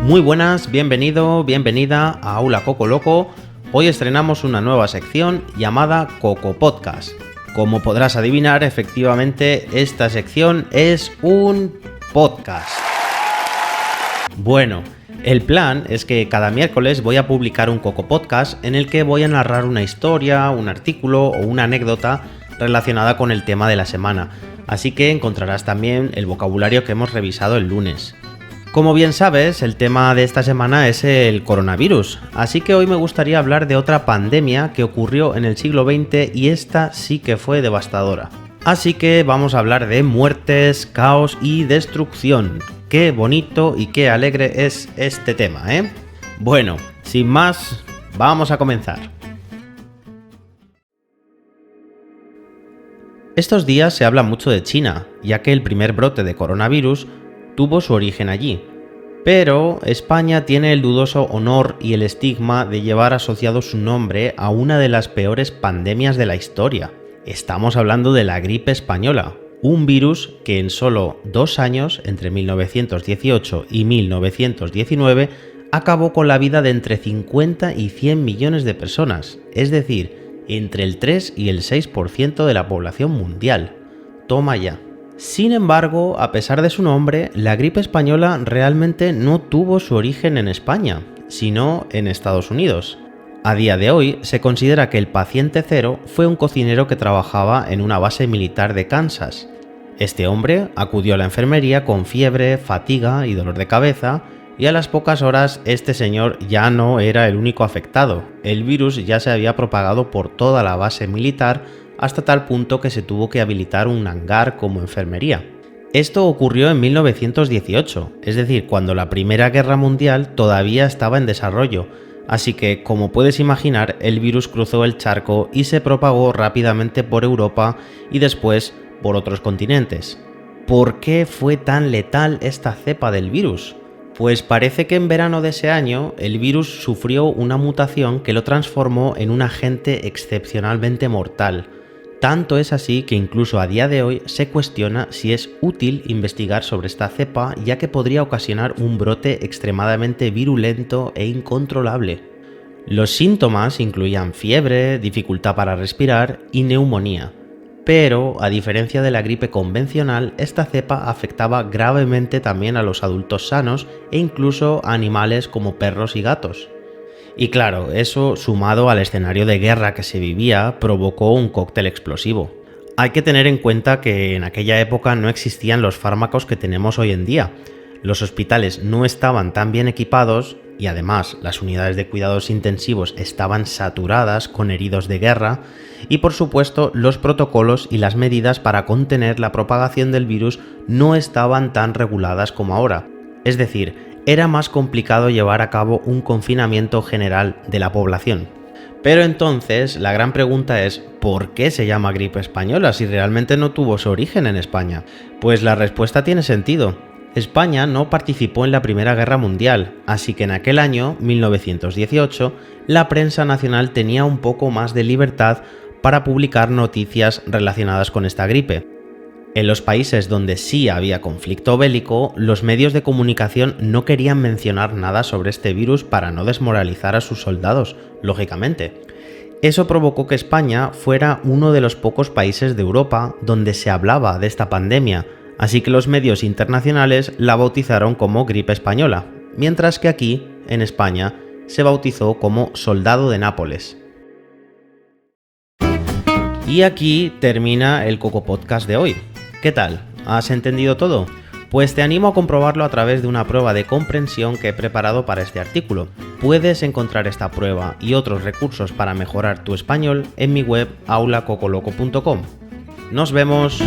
Muy buenas, bienvenido, bienvenida a Aula Coco Loco. Hoy estrenamos una nueva sección llamada Coco Podcast. Como podrás adivinar, efectivamente, esta sección es un podcast. Bueno, el plan es que cada miércoles voy a publicar un Coco Podcast en el que voy a narrar una historia, un artículo o una anécdota relacionada con el tema de la semana. Así que encontrarás también el vocabulario que hemos revisado el lunes. Como bien sabes, el tema de esta semana es el coronavirus, así que hoy me gustaría hablar de otra pandemia que ocurrió en el siglo XX y esta sí que fue devastadora. Así que vamos a hablar de muertes, caos y destrucción. Qué bonito y qué alegre es este tema, ¿eh? Bueno, sin más, vamos a comenzar. Estos días se habla mucho de China, ya que el primer brote de coronavirus tuvo su origen allí, pero España tiene el dudoso honor y el estigma de llevar asociado su nombre a una de las peores pandemias de la historia. Estamos hablando de la gripe española, un virus que en solo 2 años, entre 1918 y 1919, acabó con la vida de entre 50 y 100 millones de personas, es decir, entre el 3 y el 6% de la población mundial. Toma ya. Sin embargo, a pesar de su nombre, la gripe española realmente no tuvo su origen en España, sino en Estados Unidos. A día de hoy, se considera que el paciente cero fue un cocinero que trabajaba en una base militar de Kansas. Este hombre acudió a la enfermería con fiebre, fatiga y dolor de cabeza, y a las pocas horas este señor ya no era el único afectado. El virus ya se había propagado por toda la base militar, hasta tal punto que se tuvo que habilitar un hangar como enfermería. Esto ocurrió en 1918, es decir, cuando la Primera Guerra Mundial todavía estaba en desarrollo, así que, como puedes imaginar, el virus cruzó el charco y se propagó rápidamente por Europa y después por otros continentes. ¿Por qué fue tan letal esta cepa del virus? Pues parece que en verano de ese año el virus sufrió una mutación que lo transformó en un agente excepcionalmente mortal. Tanto es así que incluso a día de hoy se cuestiona si es útil investigar sobre esta cepa, ya que podría ocasionar un brote extremadamente virulento e incontrolable. Los síntomas incluían fiebre, dificultad para respirar y neumonía. Pero, a diferencia de la gripe convencional, esta cepa afectaba gravemente también a los adultos sanos e incluso a animales como perros y gatos. Y claro, eso sumado al escenario de guerra que se vivía provocó un cóctel explosivo. Hay que tener en cuenta que en aquella época no existían los fármacos que tenemos hoy en día. Los hospitales no estaban tan bien equipados y además las unidades de cuidados intensivos estaban saturadas con heridos de guerra y por supuesto los protocolos y las medidas para contener la propagación del virus no estaban tan reguladas como ahora. Es decir, era más complicado llevar a cabo un confinamiento general de la población. Pero entonces, la gran pregunta es, ¿por qué se llama gripe española si realmente no tuvo su origen en España? Pues la respuesta tiene sentido. España no participó en la Primera Guerra Mundial, así que en aquel año, 1918, la prensa nacional tenía un poco más de libertad para publicar noticias relacionadas con esta gripe. En los países donde sí había conflicto bélico, los medios de comunicación no querían mencionar nada sobre este virus para no desmoralizar a sus soldados, lógicamente. Eso provocó que España fuera uno de los pocos países de Europa donde se hablaba de esta pandemia, así que los medios internacionales la bautizaron como gripe española, mientras que aquí, en España, se bautizó como soldado de Nápoles. Y aquí termina el Coco Podcast de hoy. ¿Qué tal? ¿Has entendido todo? Pues te animo a comprobarlo a través de una prueba de comprensión que he preparado para este artículo. Puedes encontrar esta prueba y otros recursos para mejorar tu español en mi web aulacocoloco.com. ¡Nos vemos!